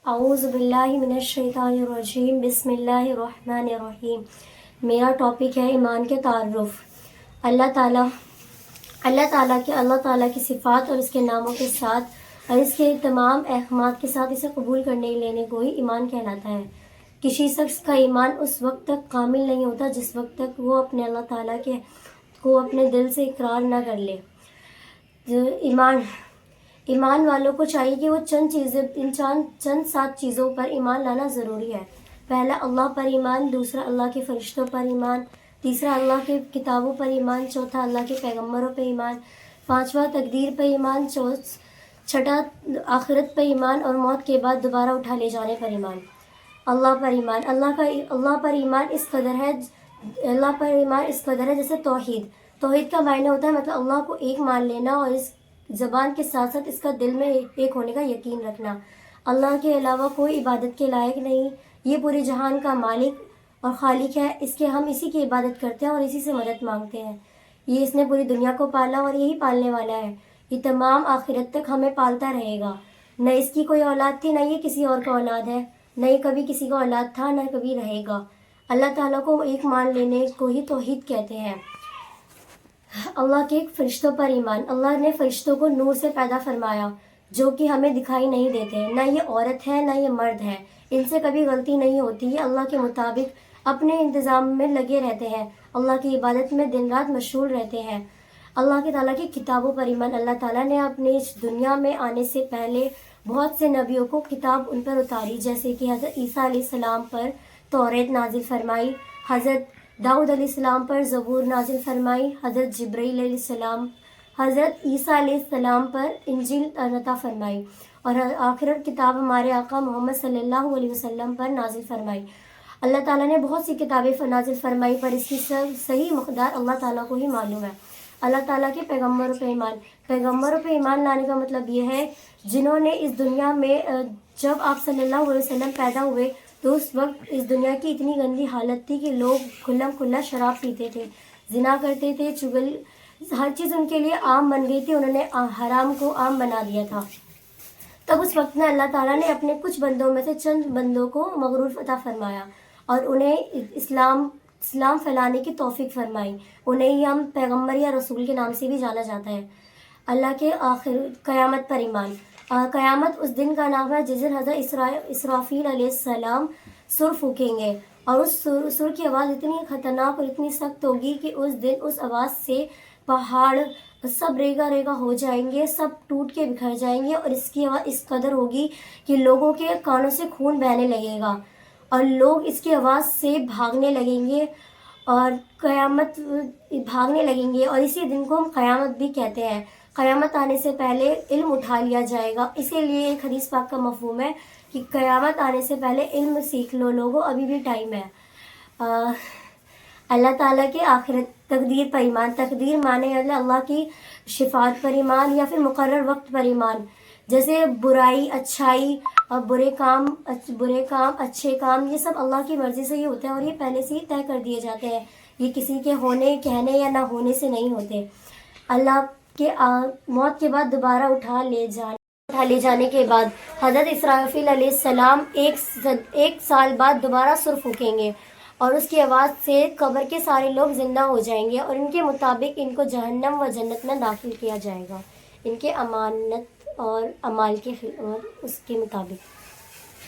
اعوذ باللہ من الشیطان الرجیم، بسم اللہ الرحمن الرحیم۔ میرا ٹاپک ہے ایمان کے تعارف۔ اللہ تعالیٰ کی صفات اور اس کے ناموں کے ساتھ اور اس کے تمام احکامات کے ساتھ اسے قبول کرنے لینے کو ہی ایمان کہلاتا ہے۔ کسی شخص کا ایمان اس وقت تک کامل نہیں ہوتا جس وقت تک وہ اپنے اللہ تعالیٰ کو اپنے دل سے اقرار نہ کر لے۔ ایمان والوں کو چاہیے کہ وہ چند 7 چیزوں پر ایمان لانا ضروری ہے۔ پہلا، اللہ پر ایمان، دوسرا اللہ کے فرشتوں پر ایمان، تیسرا اللہ کے کتابوں پر ایمان، چوتھا اللہ کے پیغمبروں پر ایمان، پانچواں تقدیر پر ایمان، چھٹا آخرت پر ایمان اور موت کے بعد دوبارہ اٹھا لے جانے پر ایمان۔ اللہ پر ایمان، اللہ پر ایمان اس قدر ہے جیسے توحید کا معنی ہوتا ہے مطلب اللہ کو ایک مان لینا اور اس زبان کے ساتھ ساتھ اس کا دل میں ایک ہونے کا یقین رکھنا۔ اللہ کے علاوہ کوئی عبادت کے لائق نہیں، یہ پورے جہان کا مالک اور خالق ہے، ہم اسی کی عبادت کرتے ہیں اور اسی سے مدد مانگتے ہیں۔ اس نے پوری دنیا کو پالا اور یہی پالنے والا ہے، یہ تمام آخرت تک ہمیں پالتا رہے گا۔ نہ اس کی کوئی اولاد تھی، نہ یہ کسی اور کا اولاد ہے، نہ یہ کبھی کسی کا اولاد تھا، نہ کبھی رہے گا۔ اللہ تعالیٰ کو ایک مان لینے کو ہی توحید کہتے ہیں۔ اللہ کے فرشتوں پر ایمان، اللہ نے فرشتوں کو نور سے پیدا فرمایا جو کہ ہمیں دکھائی نہیں دیتے، نہ یہ عورت ہے نہ یہ مرد ہے، ان سے کبھی غلطی نہیں ہوتی، یہ اللہ کے مطابق اپنے انتظام میں لگے رہتے ہیں، اللہ کی عبادت میں دن رات مشغول رہتے ہیں۔ اللہ تعالیٰ کی کتابوں پر ایمان، اللہ تعالیٰ نے اپنے اس دنیا میں آنے سے پہلے بہت سے نبیوں کو کتاب ان پر اتاری، جیسے کہ حضرت عیسیٰ علیہ السلام پر توریت نازل فرمائی، حضرت داؤد علیہ السلام پر زبور نازل فرمائی، حضرت جبرائیل علیہ السلام، حضرت عیسیٰ علیہ السلام پر انجیل عطا فرمائی اور آخر کتاب ہمارے آقا محمد صلی اللہ علیہ وسلم پر نازل فرمائی۔ اللہ تعالیٰ نے بہت سی کتابیں نازل فرمائی پر اس کی صحیح مقدار اللہ تعالیٰ کو ہی معلوم ہے۔ اللہ تعالیٰ کے پیغمبروں پہ ایمان لانے کا مطلب یہ ہے جنہوں نے اس دنیا میں جب آپ صلی اللہ علیہ وسلم پیدا ہوئے تو اس وقت اس دنیا کی اتنی گندی حالت تھی کہ لوگ کھلا شراب پیتے تھے، زنا کرتے تھے، ہر چیز ان کے لیے عام بن گئی تھی، انہوں نے حرام کو عام بنا دیا تھا۔ تب اس وقت میں اللہ تعالیٰ نے اپنے کچھ بندوں میں سے چند بندوں کو مغرور عطا فرمایا اور انہیں اسلام پھیلانے کی توفیق فرمائی، انہیں ہی ہم پیغمبر یا رسول کے نام سے بھی جانا جاتا ہے۔ اللہ کے قیامت پر ایمان، قیامت اس دن کا نام ہے جس دن حضرت اسرافیل علیہ السلام سر پھونکیں گے اور اس سر کی آواز اتنی خطرناک اور اتنی سخت ہوگی کہ اس دن اس آواز سے پہاڑ سب ریگا ہو جائیں گے، سب ٹوٹ کے بکھر جائیں گے اور اس کی آواز اس قدر ہوگی کہ لوگوں کے کانوں سے خون بہنے لگے گا اور لوگ اس کی آواز سے بھاگنے لگیں گے اور اسی دن کو ہم قیامت بھی کہتے ہیں۔ قیامت آنے سے پہلے علم اٹھا لیا جائے گا، اسی لیے ایک حدیث پاک کا مفہوم ہے کہ قیامت آنے سے پہلے علم سیکھ لو لوگوں، ابھی بھی ٹائم ہے۔ اللہ تعالیٰ کے آخرت تقدیر پر ایمان، تقدیر مانے اللہ کی شفاعت پر ایمان یا پھر مقرر وقت پر ایمان، جیسے برائی، اچھائی، برے کام، اچھے کام، یہ سب اللہ کی مرضی سے ہی ہوتے ہیں اور یہ پہلے سے ہی طے کر دیے جاتے ہیں، یہ کسی کے ہونے، کہنے یا نہ ہونے سے نہیں ہوتے۔ اللہ کے موت کے بعد دوبارہ اٹھا لے جانے کے بعد حضرت اسرافیل علیہ السلام ایک سال بعد دوبارہ سر پھونکیں گے اور اس کی آواز سے قبر کے سارے لوگ زندہ ہو جائیں گے اور ان کے مطابق ان کو جہنم و جنت میں داخل کیا جائے گا، ان کے امانت اور اعمال کے اور اس کے مطابق۔